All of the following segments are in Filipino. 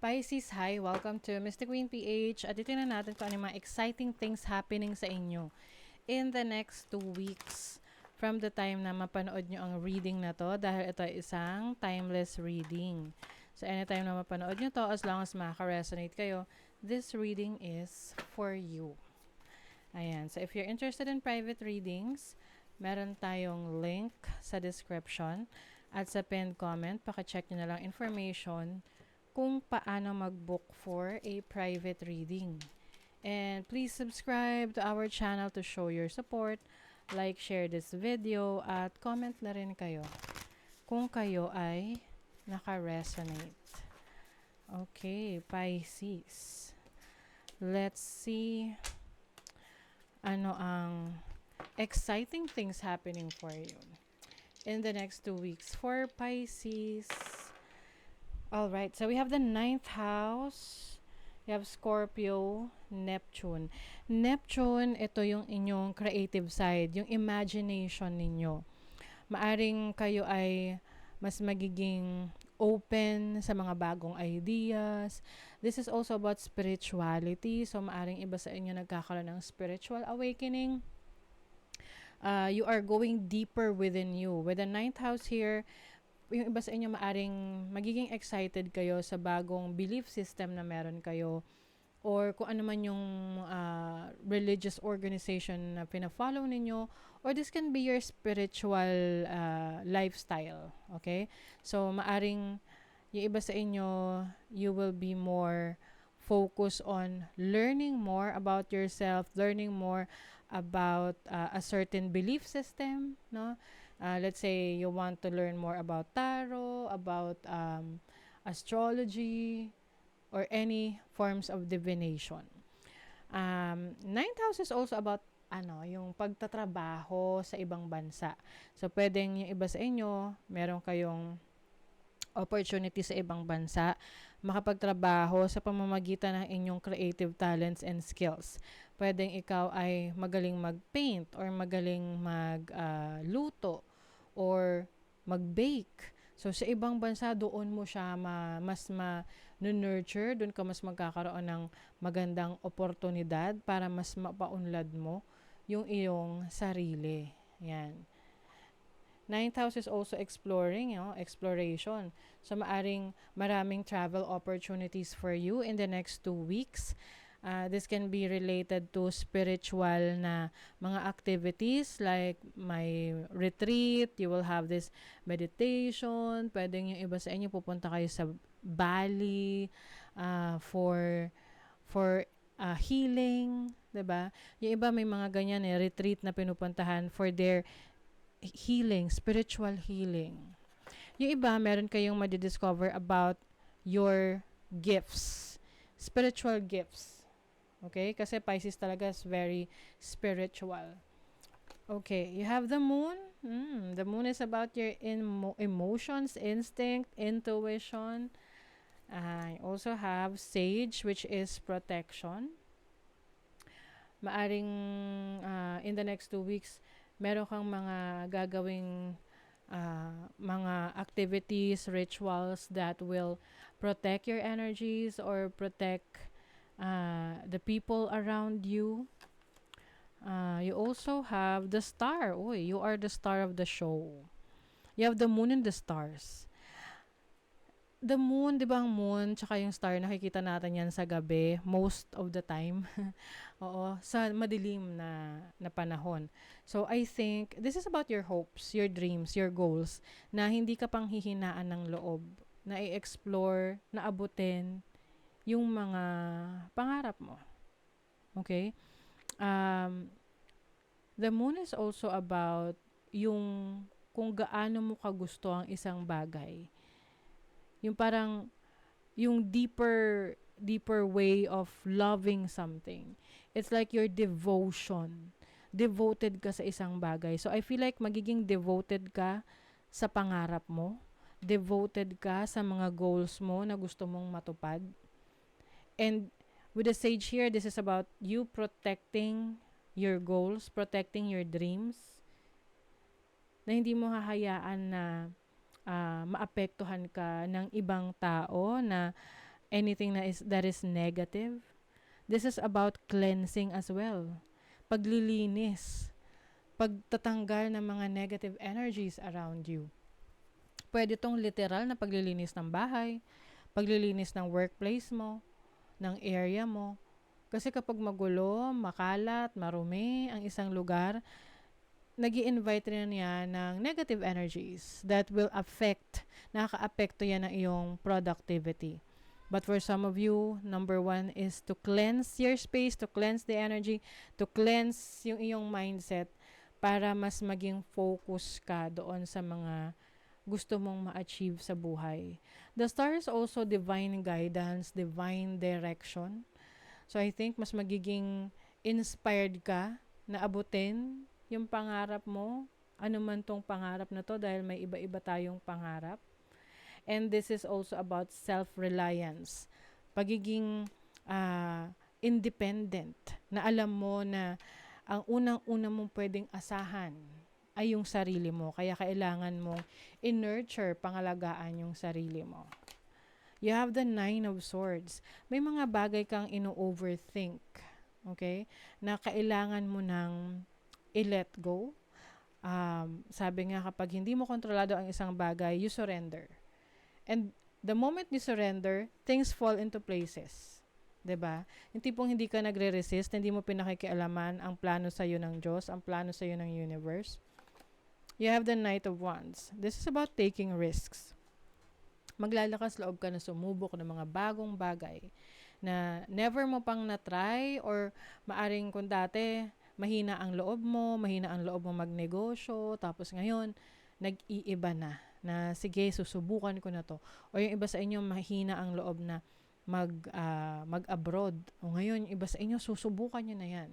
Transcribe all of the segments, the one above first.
Pisces, hi! Welcome to Mystic Queen PH. At ito na natin kung ano yung mga exciting things happening sa inyo in the next 2 weeks from the time na mapanood nyo ang reading na to dahil ito ay isang timeless reading. So anytime na mapanood nyo to, as long as makaka-resonate kayo, this reading is for you. Ayan. So if you're interested in private readings, meron tayong link sa description at sa pinned comment. Paka-check nyo na lang information kung paano mag-book for a private reading. And please subscribe to our channel to show your support. Like, share this video, at comment na rin kayo kung kayo ay naka-resonate. Okay, Pisces. Let's see ano ang exciting things happening for you in the next 2 weeks for Pisces. Alright, so we have the 9th house. You have Scorpio, Neptune. Neptune, ito yung inyong creative side, yung imagination ninyo. Maaring kayo ay mas magiging open sa mga bagong ideas. This is also about spirituality. So, maaring iba sa inyo nagkakaroon ng spiritual awakening. You are going deeper within you. With the 9th house here, yung iba sa inyo maaring magiging excited kayo sa bagong belief system na meron kayo or kung ano man yung religious organization na pina-follow ninyo, or this can be your spiritual lifestyle. Okay? So, maaring yung iba sa inyo, you will be more focused on learning more about yourself, learning more about a certain belief system, no? Let's say you want to learn more about tarot, about astrology, or any forms of divination. 9th house is also about yung pagtatrabaho sa ibang bansa. So, pwedeng yung iba sa inyo, meron kayong opportunity sa ibang bansa, makapagtrabaho sa pamamagitan ng inyong creative talents and skills. Pwedeng ikaw ay magaling mag-paint or magaling mag-luto or mag-bake. So, sa ibang bansa, doon mo siya mas ma-nurture, doon ka mas magkakaroon ng magandang oportunidad para mas mapaunlad mo yung iyong sarili. Yan. 9th house is also exploring, exploration. So, maaring maraming travel opportunities for you in the next 2 weeks. This can be related to spiritual na mga activities like my retreat. You will have this meditation. Pwedeng yung iba sa inyo pupunta kayo sa Bali for healing, 'di ba? Yung iba may mga ganyan retreat na pinupuntahan for their healing, spiritual healing. Yung iba, meron kayong madidiscover about your gifts, spiritual gifts. Okay? Kasi Pisces talaga is very spiritual. Okay, you have the moon. The moon is about your emotions, instinct, intuition. You also have sage, which is protection. Maaring in the next 2 weeks, meron kang mga gagawing mga activities, rituals that will protect your energies or protect the people around you. You also have the star. You are the star of the show. You have the moon and the stars. The moon, di ba ang moon, tsaka yung star, nakikita natin yan sa gabi, most of the time. Oo, sa madilim na panahon. So, I think, this is about your hopes, your dreams, your goals, na hindi ka pang hihinaan ng loob, na i-explore, na abutin, yung mga pangarap mo. Okay? The moon is also about yung kung gaano mo kagusto ang isang bagay. Yung parang, yung deeper way of loving something. It's like your devotion. Devoted ka sa isang bagay. So, I feel like magiging devoted ka sa pangarap mo. Devoted ka sa mga goals mo na gusto mong matupad. And with the sage here, this is about you protecting your goals, protecting your dreams. Na hindi mo hahayaan na maapektuhan ka ng ibang tao na anything that is negative. This is about cleansing as well. Paglilinis, pagtatanggal ng mga negative energies around you. Pwede tong literal na paglilinis ng bahay, paglilinis ng workplace mo, ng area mo. Kasi kapag magulo, makalat, marumi ang isang lugar, nag-i-invite rin yan ng negative energies that will nakaka-apekto yan ng iyong productivity. But for some of you, number 1 is to cleanse your space, to cleanse the energy, to cleanse yung iyong mindset para mas maging focus ka doon sa mga gusto mong ma-achieve sa buhay. The stars also divine guidance, divine direction. So I think mas magiging inspired ka na abutin yung pangarap mo, ano man tong pangarap na to dahil may iba-iba tayong pangarap. And this is also about self-reliance. Pagiging independent, na alam mo na ang unang-una mong pwedeng asahan ay yung sarili mo. Kaya kailangan mong i-nurture, pangalagaan yung sarili mo. You have the 9 of Swords. May mga bagay kang ino-overthink. Okay? Na kailangan mo nang i-let go. Sabi nga kapag hindi mo kontrolado ang isang bagay, you surrender. And the moment you surrender, things fall into places. 'Di ba? Yung tipong hindi ka nagre-resist, hindi mo pinakikialaman ang plano sa iyo ng Diyos, ang plano sa iyo ng universe. You have the Knight of Wands. This is about taking risks. Maglalakas loob ka na sumubok ng mga bagong bagay na never mo pang na-try or maaring kung dati mahina ang loob mo magnegosyo, tapos ngayon, nag-iiba na sige, susubukan ko na to. O yung iba sa inyo, mahina ang loob na mag-abroad. O ngayon, iba sa inyo, susubukan nyo na yan.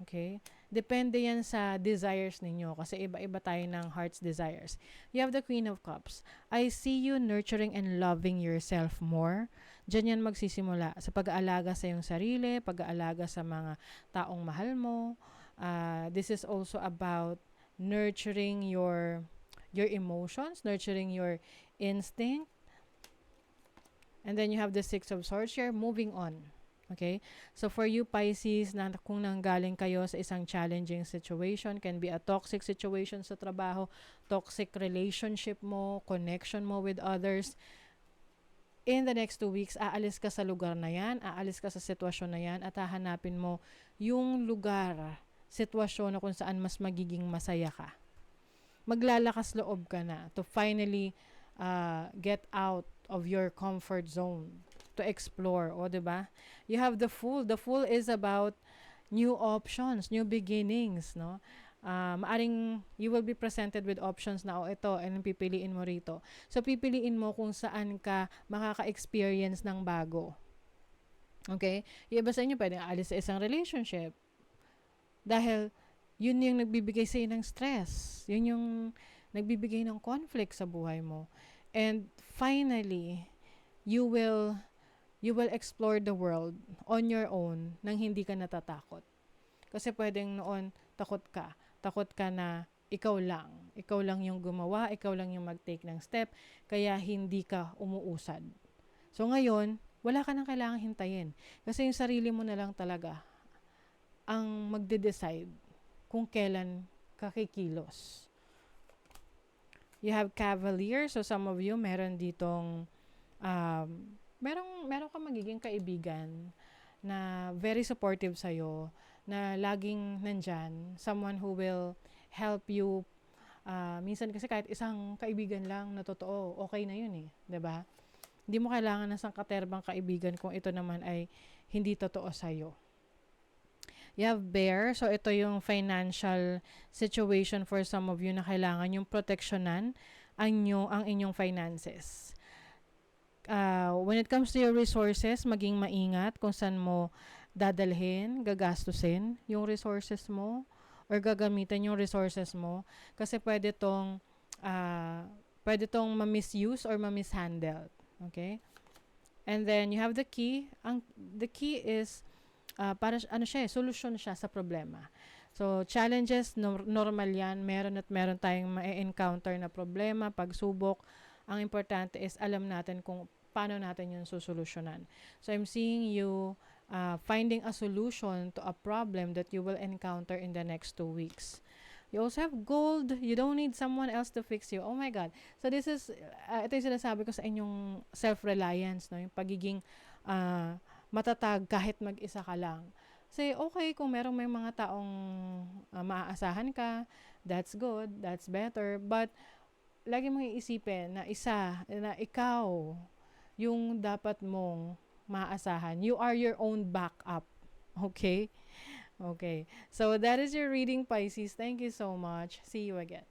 Okay? Depende yan sa desires ninyo kasi iba-iba tayo ng heart's desires. You have the Queen of Cups. I see you nurturing and loving yourself more. Diyan yan magsisimula sa pag-aalaga sa iyong sarili, pag-aalaga sa mga taong mahal mo. This is also about nurturing your emotions, nurturing your instinct. And then you have the Six of Swords. You're moving on. Okay? So for you Pisces, kung nanggaling kayo sa isang challenging situation, can be a toxic situation sa trabaho, toxic relationship mo, connection mo with others, in the next 2 weeks, aalis ka sa lugar na yan, aalis ka sa sitwasyon na yan, at hahanapin mo yung lugar, sitwasyon na kung saan mas magiging masaya ka. Maglalakas loob ka na to finally get out of your comfort zone, to explore, o diba? You have the Fool. The Fool is about new options, new beginnings, no? Maaring you will be presented with options na ito, and pipiliin mo rito. So, pipiliin mo kung saan ka makaka-experience ng bago. Okay? Yung iba sa inyo, pwedeng aalis sa isang relationship. Dahil, yun yung nagbibigay sa'yo ng stress. Yun yung nagbibigay ng conflict sa buhay mo. And, finally, you will explore the world on your own nang hindi ka natatakot. Kasi pwedeng noon, takot ka na ikaw lang yung gumawa, ikaw lang yung mag-take ng step, kaya hindi ka umuusad. So ngayon, wala ka nang kailangang hintayin. Kasi yung sarili mo na lang talaga ang magde-decide kung kailan ka kikilos. You have Cavalier, so some of you, meron ditong, meron ka magiging kaibigan na very supportive sa'yo, na laging nandyan, someone who will help you. Minsan kasi kahit isang kaibigan lang na totoo, okay na yun eh, 'di ba? Hindi mo kailangan ng sangkaterbang kaibigan kung ito naman ay hindi totoo sa'yo. You have Bear, so ito yung financial situation for some of you na kailangan yung proteksyonan ang inyong finances. When it comes to your resources, maging maingat kung saan mo dadalhin, gagastusin yung resources mo or gagamitin yung resources mo kasi pwede tong ma-misuse or ma-mishandle. Okay? And then you have the key. The key is para solusyon siya sa problema. So challenges, normal yan, meron tayong ma-encounter na problema, pagsubok. Ang importante is alam natin kung paano natin yun susolusyonan. So I'm seeing you finding a solution to a problem that you will encounter in the next 2 weeks. You also have gold. You don't need someone else to fix you. Oh my God. So this is, ito yung sinasabi ko sa inyong self-reliance, no? Yung pagiging matatag kahit mag-isa ka lang. Say, okay, kung may mga taong maaasahan ka, that's good, that's better. But, lagi mong iisipin na na ikaw, yung dapat mong maaasahan. You are your own backup. Okay? Okay. So, that is your reading, Pisces. Thank you so much. See you again.